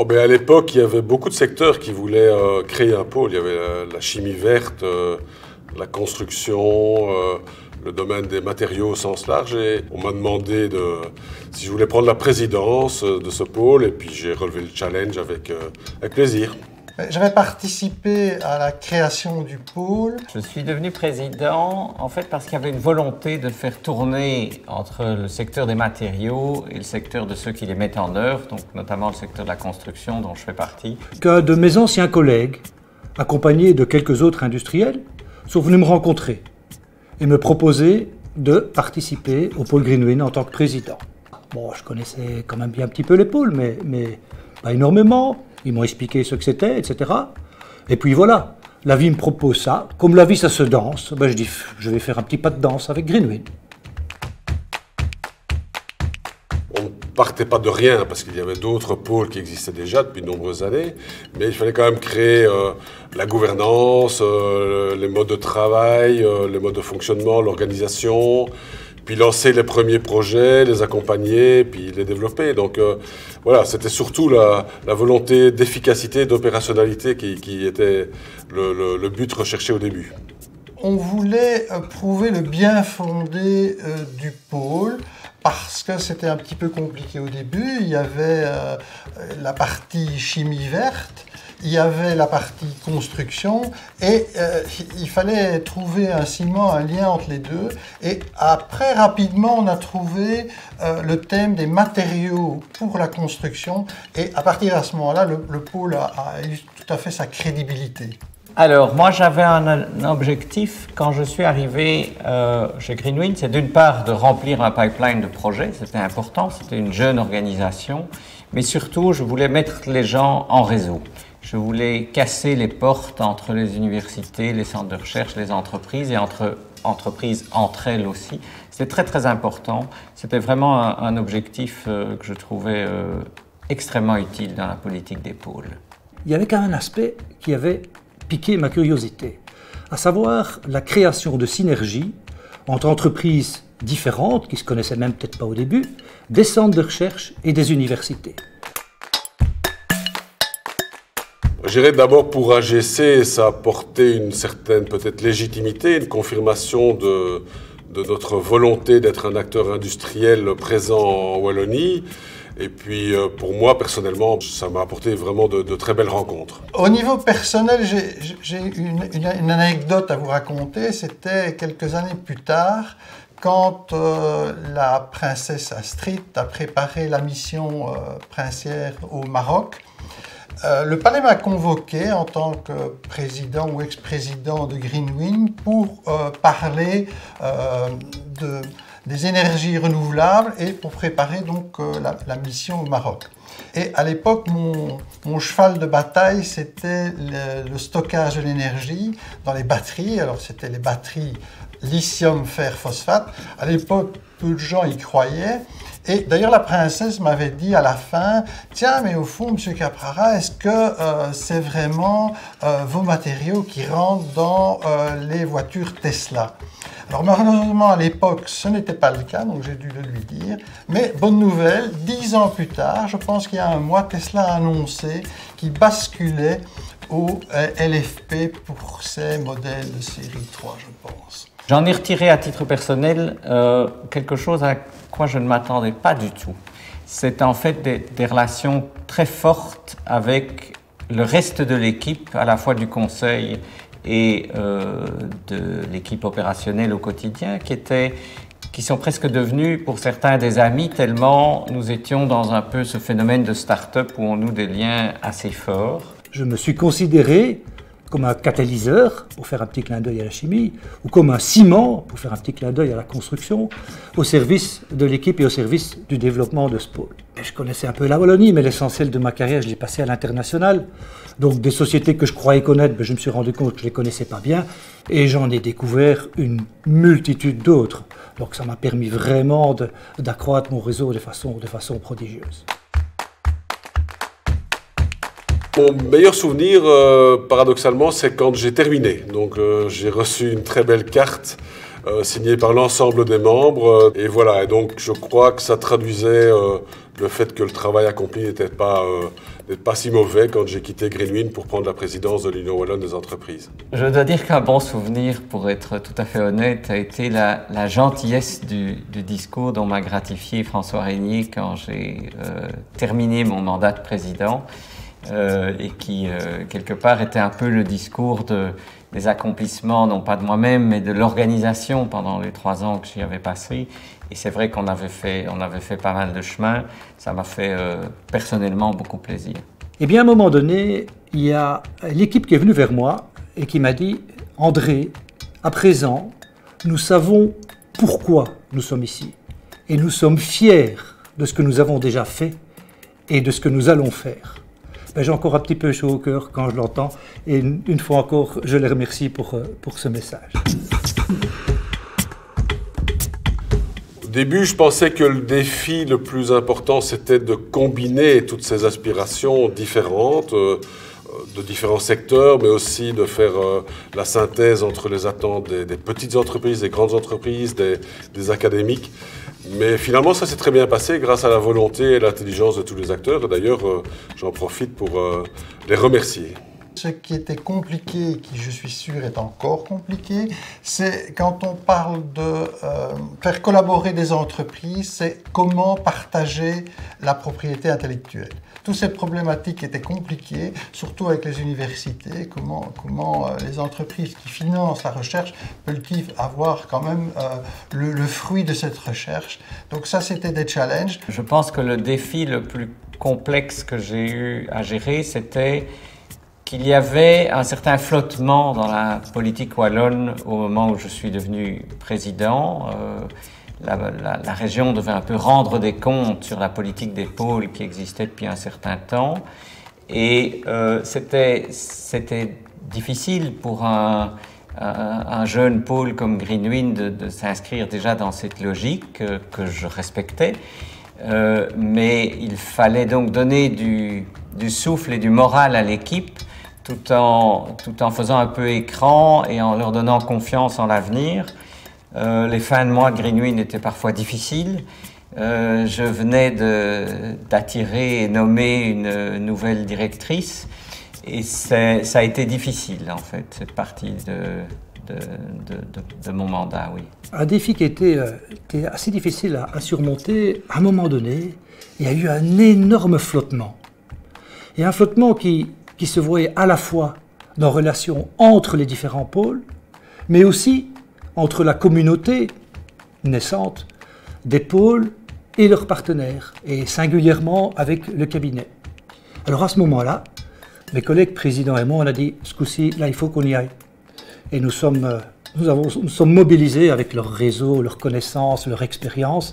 Oh ben à l'époque, il y avait beaucoup de secteurs qui voulaient créer un pôle. Il y avait la chimie verte, la construction, le domaine des matériaux au sens large. Et on m'a demandé si je voulais prendre la présidence de ce pôle. Et puis j'ai relevé le challenge avec plaisir. J'avais participé à la création du pôle. Je suis devenu président, en fait, parce qu'il y avait une volonté de faire tourner entre le secteur des matériaux et le secteur de ceux qui les mettent en œuvre, donc notamment le secteur de la construction dont je fais partie. Qu'un de mes anciens collègues, accompagné de quelques autres industriels, sont venus me rencontrer et me proposer de participer au pôle Greenwind en tant que président. Bon, je connaissais quand même bien un petit peu les pôles, mais pas énormément. Ils m'ont expliqué ce que c'était, etc. Et puis voilà, la vie me propose ça. Comme la vie, ça se danse, ben je dis, je vais faire un petit pas de danse avec Greenwind. On ne partait pas de rien, parce qu'il y avait d'autres pôles qui existaient déjà depuis de nombreuses années, mais il fallait quand même créer la gouvernance, les modes de travail, les modes de fonctionnement, l'organisation, puis lancer les premiers projets, les accompagner, puis les développer. Donc voilà, c'était surtout la volonté d'efficacité, d'opérationnalité qui était le but recherché au début. On voulait prouver le bien fondé du pôle, parce que c'était un petit peu compliqué au début. Il y avait la partie chimie verte, il y avait la partie construction, et il fallait trouver un ciment, un lien entre les deux. Et après, rapidement, on a trouvé le thème des matériaux pour la construction, et à partir de ce moment-là, le pôle a eu tout à fait sa crédibilité. Alors, moi, j'avais un objectif quand je suis arrivé chez Greenwind, c'est d'une part de remplir un pipeline de projets, c'était important, c'était une jeune organisation, mais surtout, je voulais mettre les gens en réseau. Je voulais casser les portes entre les universités, les centres de recherche, les entreprises, et entre entreprises entre elles aussi. C'était très, très important. C'était vraiment un objectif que je trouvais extrêmement utile dans la politique des pôles. Il y avait quand même un aspect qui avait piqué ma curiosité, à savoir la création de synergies entre entreprises différentes, qui ne se connaissaient même peut-être pas au début, des centres de recherche et des universités. Je dirais d'abord pour AGC, ça a apporté une certaine peut-être légitimité, une confirmation de notre volonté d'être un acteur industriel présent en Wallonie. Et puis pour moi, personnellement, ça m'a apporté vraiment de très belles rencontres. Au niveau personnel, j'ai une anecdote à vous raconter. C'était quelques années plus tard, quand la princesse Astrid a préparé la mission princière au Maroc. Le palais m'a convoqué en tant que président ou ex-président de Greenwind pour parler des énergies renouvelables et pour préparer donc la mission au Maroc. Et à l'époque, mon cheval de bataille, c'était le stockage de l'énergie dans les batteries. Alors c'était les batteries lithium, fer, phosphate. À l'époque, peu de gens y croyaient. Et d'ailleurs, la princesse m'avait dit à la fin, « Tiens, mais au fond, Monsieur Caprara, est-ce que c'est vraiment vos matériaux qui rentrent dans les voitures Tesla ?» Alors malheureusement, à l'époque, ce n'était pas le cas, donc j'ai dû le lui dire. Mais bonne nouvelle, 10 ans plus tard, je pense qu'il y a un mois, Tesla a annoncé qu'il basculait au LFP pour ses modèles de série 3, je pense. J'en ai retiré à titre personnel quelque chose à quoi je ne m'attendais pas du tout. C'est en fait des relations très fortes avec le reste de l'équipe, à la fois du conseil et de l'équipe opérationnelle au quotidien, qui sont presque devenus pour certains des amis, tellement nous étions dans un peu ce phénomène de start-up où on noue des liens assez forts. Je me suis considéré comme un catalyseur, pour faire un petit clin d'œil à la chimie, ou comme un ciment, pour faire un petit clin d'œil à la construction, au service de l'équipe et au service du développement de ce pôle. Et je connaissais un peu la Wallonie, mais l'essentiel de ma carrière, je l'ai passé à l'international. Donc des sociétés que je croyais connaître, je me suis rendu compte que je ne les connaissais pas bien, et j'en ai découvert une multitude d'autres. Donc ça m'a permis vraiment d'accroître mon réseau de façon prodigieuse. Mon meilleur souvenir, paradoxalement, c'est quand j'ai terminé. Donc j'ai reçu une très belle carte signé par l'ensemble des membres. Et voilà, et donc je crois que ça traduisait le fait que le travail accompli n'était pas si mauvais quand j'ai quitté Greenwind pour prendre la présidence de l'Union Wallonne des entreprises. Je dois dire qu'un bon souvenir, pour être tout à fait honnête, a été la gentillesse du discours dont m'a gratifié François Régnier quand j'ai terminé mon mandat de président et qui, quelque part, était un peu le discours des accomplissements, non pas de moi-même, mais de l'organisation pendant les 3 ans que j'y avais passé. Et c'est vrai qu'on avait fait pas mal de chemin. Ça m'a fait personnellement beaucoup plaisir. Et bien, à un moment donné, il y a l'équipe qui est venue vers moi et qui m'a dit « André, à présent, nous savons pourquoi nous sommes ici. Et nous sommes fiers de ce que nous avons déjà fait et de ce que nous allons faire. » Ben, j'ai encore un petit peu chaud au cœur quand je l'entends. Et une fois encore, je les remercie pour ce message. Au début, je pensais que le défi le plus important, c'était de combiner toutes ces aspirations différentes, de différents secteurs, mais aussi de faire la synthèse entre les attentes des petites entreprises, des grandes entreprises, des académiques. Mais finalement, ça s'est très bien passé grâce à la volonté et l'intelligence de tous les acteurs. D'ailleurs, j'en profite pour les remercier. Ce qui était compliqué, qui je suis sûr est encore compliqué, c'est quand on parle de faire collaborer des entreprises, c'est comment partager la propriété intellectuelle. Toutes ces problématiques étaient compliquées, surtout avec les universités, comment les entreprises qui financent la recherche peuvent-ils avoir quand même le fruit de cette recherche. Donc ça, c'était des challenges. Je pense que le défi le plus complexe que j'ai eu à gérer, c'était qu'il y avait un certain flottement dans la politique wallonne au moment où je suis devenu président. La région devait un peu rendre des comptes sur la politique des pôles qui existait depuis un certain temps. Et c'était difficile pour un jeune pôle comme Greenwind de s'inscrire déjà dans cette logique que je respectais. Mais il fallait donc donner du souffle et du moral à l'équipe tout en faisant un peu écran et en leur donnant confiance en l'avenir. Les fins de mois de Greenwind étaient parfois difficiles. Je venais d'attirer et nommer une nouvelle directrice et ça a été difficile en fait, cette partie de mon mandat, oui. Un défi qui était assez difficile à surmonter, à un moment donné, il y a eu un énorme flottement. Et un flottement qui se voyait à la fois dans la relation entre les différents pôles, mais aussi entre la communauté naissante des pôles et leurs partenaires, et singulièrement avec le cabinet. Alors à ce moment-là, mes collègues présidents et moi, on a dit, ce coup-ci, là, il faut qu'on y aille. Et nous sommes mobilisés avec leur réseau, leurs connaissances, leur expérience,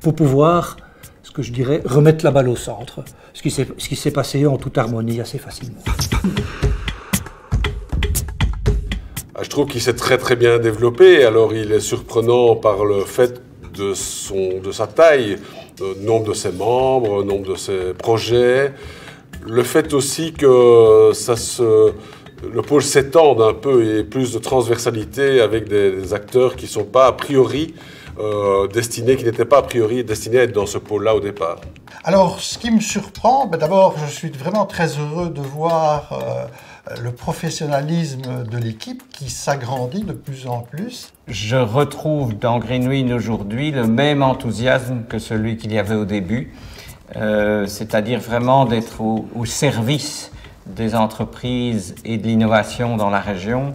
pour pouvoir, ce que je dirais, remettre la balle au centre. Ce qui s'est passé en toute harmonie assez facilement. Je trouve qu'il s'est très très bien développé. Alors il est surprenant par le fait de sa taille, le nombre de ses membres, le nombre de ses projets, le fait aussi que le pôle s'étende un peu et plus de transversalité avec des acteurs qui ne sont pas a priori qui n'étaient pas a priori destinés à être dans ce pôle-là au départ. Alors, ce qui me surprend, d'abord, je suis vraiment très heureux de voir le professionnalisme de l'équipe qui s'agrandit de plus en plus. Je retrouve dans Greenwind aujourd'hui le même enthousiasme que celui qu'il y avait au début, c'est-à-dire vraiment d'être au service des entreprises et de l'innovation dans la région.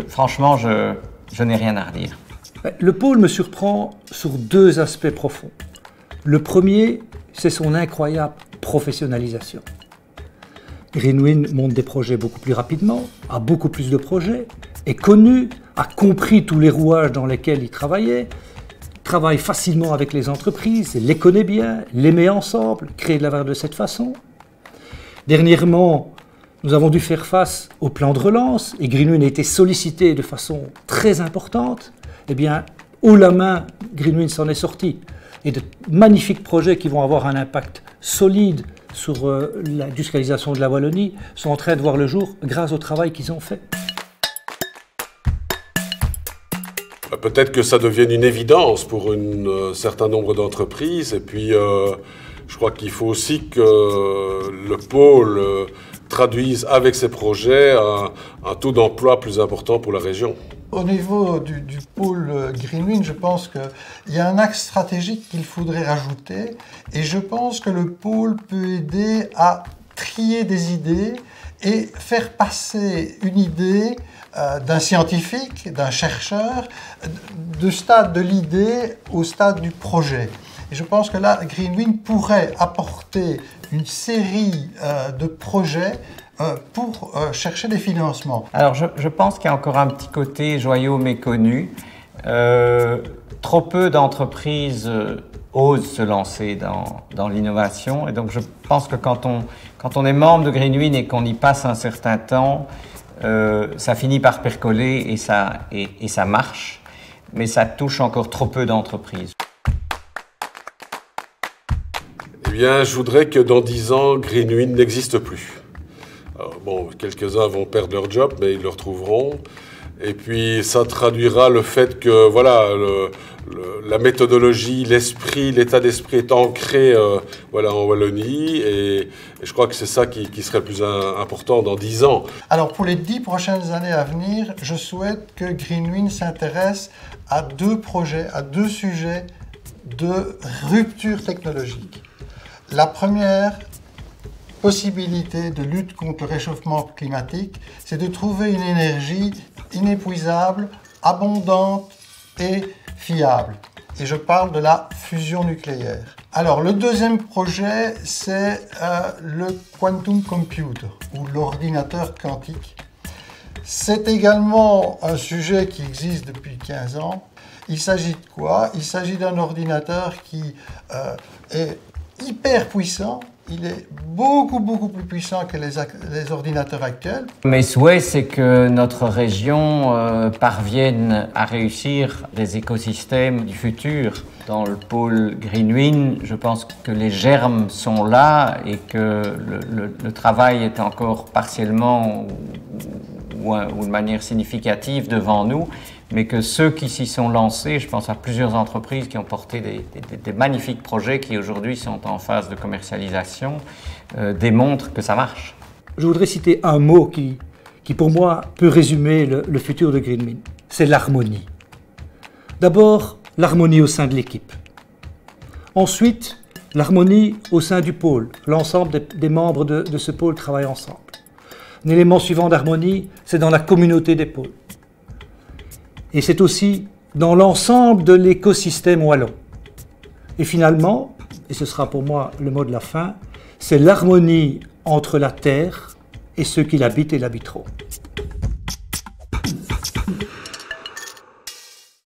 Franchement, je n'ai rien à redire. Le pôle me surprend sur 2 aspects profonds. Le premier, c'est son incroyable professionnalisation. Greenwind monte des projets beaucoup plus rapidement, a beaucoup plus de projets, est connu, a compris tous les rouages dans lesquels il travaillait, travaille facilement avec les entreprises, les connaît bien, les met ensemble, crée de la valeur de cette façon. Dernièrement, nous avons dû faire face au plan de relance et Greenwind a été sollicité de façon très importante. Eh bien, haut la main, Greenwind s'en est sorti. Et de magnifiques projets qui vont avoir un impact solide sur l'industrialisation de la Wallonie sont en train de voir le jour grâce au travail qu'ils ont fait. peut-être que ça devienne une évidence pour un certain nombre d'entreprises. Et puis, je crois qu'il faut aussi que le pôle traduise avec ses projets un taux d'emploi plus important pour la région. Au niveau du pôle Greenwind, je pense qu'il y a un axe stratégique qu'il faudrait rajouter. Et je pense que le pôle peut aider à trier des idées et faire passer une idée d'un scientifique, d'un chercheur, du stade de l'idée au stade du projet. Et je pense que là, Greenwind pourrait apporter une série de projets pour chercher des financements. Alors, je pense qu'il y a encore un petit côté joyau méconnu. Trop peu d'entreprises osent se lancer dans l'innovation. Et donc, je pense que quand on est membre de Greenwind et qu'on y passe un certain temps, ça finit par percoler et ça marche. Mais ça touche encore trop peu d'entreprises. Eh bien, je voudrais que dans 10 ans, Greenwind n'existe plus. Alors, bon, quelques-uns vont perdre leur job, mais ils le retrouveront. Et puis, ça traduira le fait que, voilà, la méthodologie, l'esprit, l'état d'esprit est ancré voilà, en Wallonie. Et je crois que c'est ça qui serait le plus important dans 10 ans. Alors, pour les 10 prochaines années à venir, je souhaite que Greenwind s'intéresse à 2 projets, à 2 sujets de rupture technologique. La première possibilité de lutte contre le réchauffement climatique, c'est de trouver une énergie inépuisable, abondante et fiable. Et je parle de la fusion nucléaire. Alors, le deuxième projet, c'est le quantum computer, ou l'ordinateur quantique. C'est également un sujet qui existe depuis 15 ans. Il s'agit de quoi? Il s'agit d'un ordinateur qui est hyper puissant. Il est beaucoup plus puissant que les ordinateurs actuels. Mes souhaits, c'est que notre région parvienne à réussir des écosystèmes du futur. Dans le pôle Greenwind, je pense que les germes sont là et que le travail est encore partiellement ou de manière significative devant nous, mais que ceux qui s'y sont lancés, je pense à plusieurs entreprises qui ont porté des magnifiques projets qui aujourd'hui sont en phase de commercialisation, démontrent que ça marche. Je voudrais citer un mot qui pour moi peut résumer le futur de Greenwind. C'est l'harmonie. D'abord, l'harmonie au sein de l'équipe. Ensuite, l'harmonie au sein du pôle. L'ensemble des membres de ce pôle travaillent ensemble. Un élément suivant d'harmonie, c'est dans la communauté des pôles. Et c'est aussi dans l'ensemble de l'écosystème wallon. Et finalement, et ce sera pour moi le mot de la fin, c'est l'harmonie entre la terre et ceux qui l'habitent et l'habiteront.